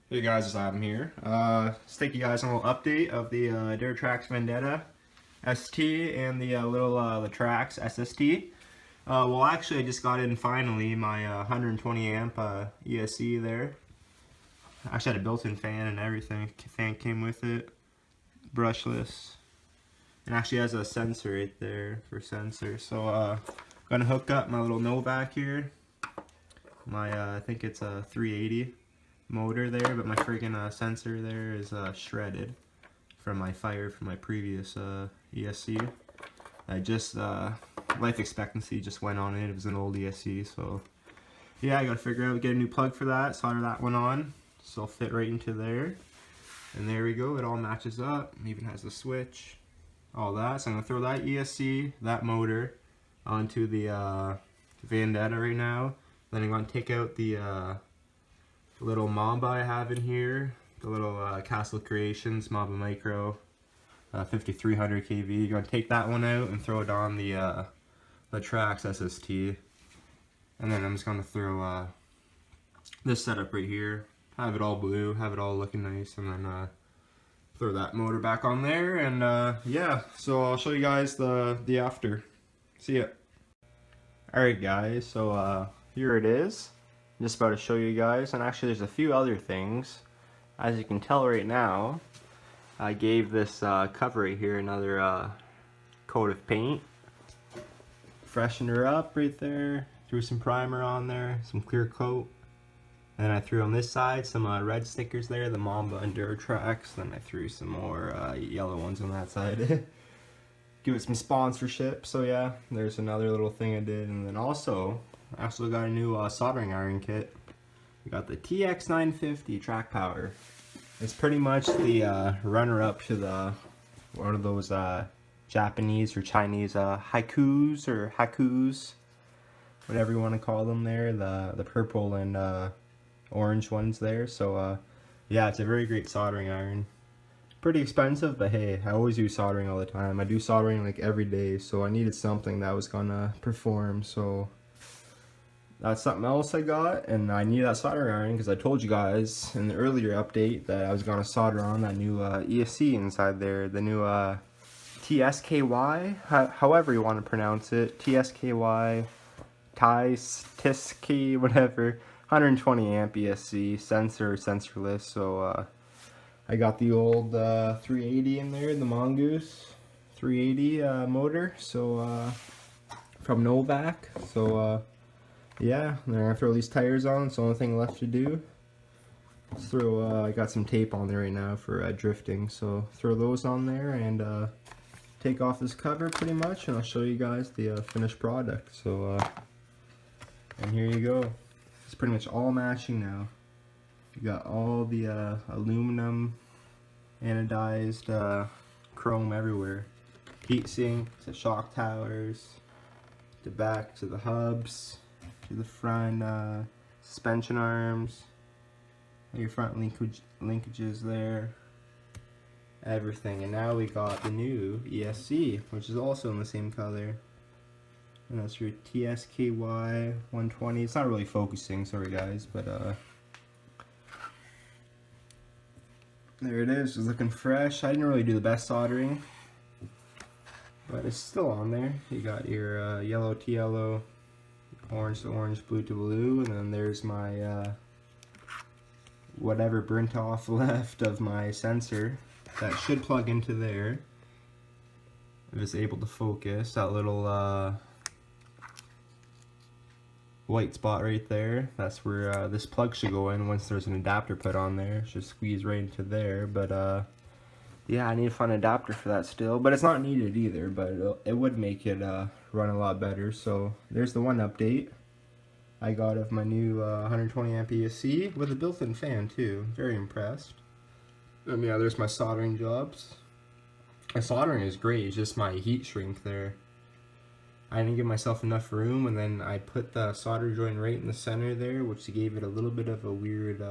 Hey guys, it's Adam here. Let's take you guys on a little update of the Duratrax Vendetta ST and the little latrax SST. Well, actually, I just got in finally my 120 amp ESC there. I actually had a built-in fan and everything. Fan came with it, brushless, and actually has a sensor right there for sensor. So, gonna hook up my little Novak here. My I think it's a 380. Motor there, but my friggin' sensor there is shredded from my fire from my previous ESC. I just life expectancy just went on it. It was an old ESC, so yeah, I gotta figure out get a new plug for that. Solder that one on, so it'll fit right into there. And there we go. It all matches up. It even has a switch, all that. So I'm gonna throw that ESC, that motor, onto the Vendetta right now. Then I'm gonna take out the little mamba I have in here, the little Castle Creations Mamba Micro 5300 kV. You're going to take that one out and throw it on the latrax SST. And then I'm just going to throw this setup right here, have it all blue, have it all looking nice, and then throw that motor back on there. And yeah, so I'll show you guys the after. See ya. Alright guys, so here it is. I'm just about to show you guys, and actually there's a few other things. As you can tell right now, I gave this cover right here another coat of paint. Freshened her up right there, threw some primer on there, some clear coat. And then I threw on this side some red stickers there, the Mamba and duratrax. Then I threw some more yellow ones on that side. Give it some sponsorship. So yeah, there's another little thing I did. And then also, I also got a new soldering iron kit. We got the TX950 track power. It's pretty much the runner-up to the one of those Japanese or Chinese haikus or hakus, whatever you want to call them there. The purple and orange ones there. So yeah, it's a very great soldering iron. Pretty expensive, but hey, I always do soldering all the time. I do soldering like every day, so I needed something that was gonna perform. So that's something else I got, and I need that soldering iron because I told you guys in the earlier update that I was going to solder on that new ESC inside there, the new TSKY, however you want to pronounce it, TSKY, TSKY, whatever, 120 amp ESC, sensorless. So I got the old 380 in there, the mongoose 380 motor, so from Novak. So yeah, I'm gonna throw these tires on. It's the only thing left to do. Let's throw, I got some tape on there right now for drifting, so throw those on there and take off this cover pretty much, and I'll show you guys the finished product. So, and here you go. It's pretty much all matching now. You got all the aluminum, anodized chrome everywhere. Heat sink to shock towers, to back to the hubs, to the front suspension arms, your front linkages there, everything. And now we got the new ESC, which is also in the same color, and that's your TSKY 120. It's not really focusing, sorry guys, but there it is. It's looking fresh. I didn't really do the best soldering, but it's still on there. You got your yellow to yellow, orange to orange, blue to blue, and then there's my whatever burnt off left of my sensor that should plug into there if it's able to focus. That little white spot right there, that's where this plug should go in once there's an adapter put on there. It should squeeze right into there, but yeah, I need to find an adapter for that still, but it's not needed either, but it would make it run a lot better. So there's the one update I got of my new 120 amp ESC with a built-in fan too. Very impressed. And yeah, there's my soldering jobs. My soldering is great, it's just my heat shrink there. I didn't give myself enough room, and then I put the solder joint right in the center there, which gave it a little bit of a weird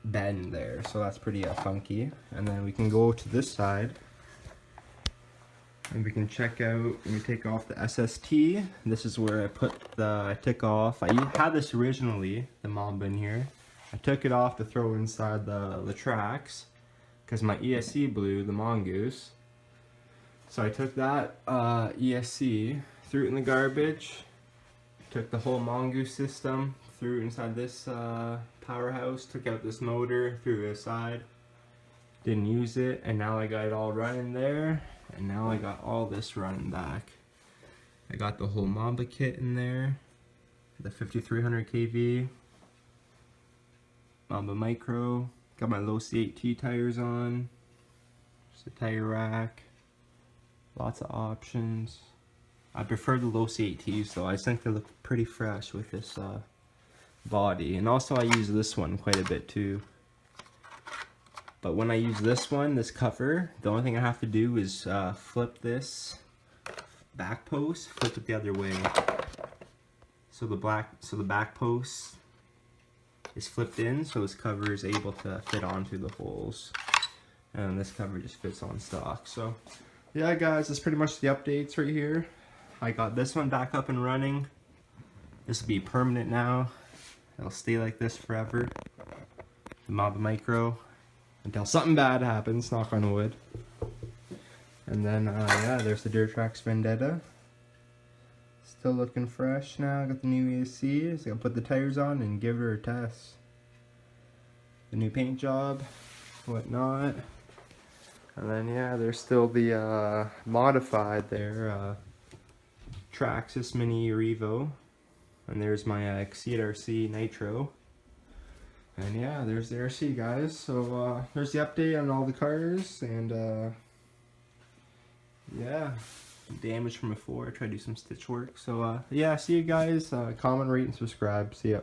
bend there, so that's pretty funky. And then we can go to this side and we can check out, let me take off the SST. This is where I put the tick off. I had this originally, the Mamba in here, I took it off to throw inside the latrax because my ESC blew, the mongoose. So I took that ESC, threw it in the garbage, took the whole mongoose system, threw it inside this powerhouse, took out this motor, threw it aside, didn't use it, and now I got it all running there, and now I got all this running back. I got the whole Mamba kit in there, the 5300 kV, Mamba Micro, got my low C8T tires on, just a tire rack, lots of options. I prefer the low C8Ts, so I think they look pretty fresh with this body. And also I use this one quite a bit too. But when I use this one, this cover, the only thing I have to do is flip this back post, flip it the other way. So the back post is flipped in, so this cover is able to fit onto the holes. And this cover just fits on stock. So yeah guys, that's pretty much the updates right here. I got this one back up and running. This will be permanent now. It'll stay like this forever. The Mamba Micro. Until something bad happens, knock on wood. And then, yeah, there's the duratrax Vendetta. Still looking fresh now. Got the new ESC. So I gotta put the tires on and give her a test. The new paint job, whatnot. And then, yeah, there's still the modified there. Traxxas Mini e-revo, and there's my RC Nitro, and yeah, there's the RC guys. So there's the update on all the cars, and yeah, damage from before. I tried to do some stitch work. So yeah, see you guys. Comment, rate, and subscribe. See ya.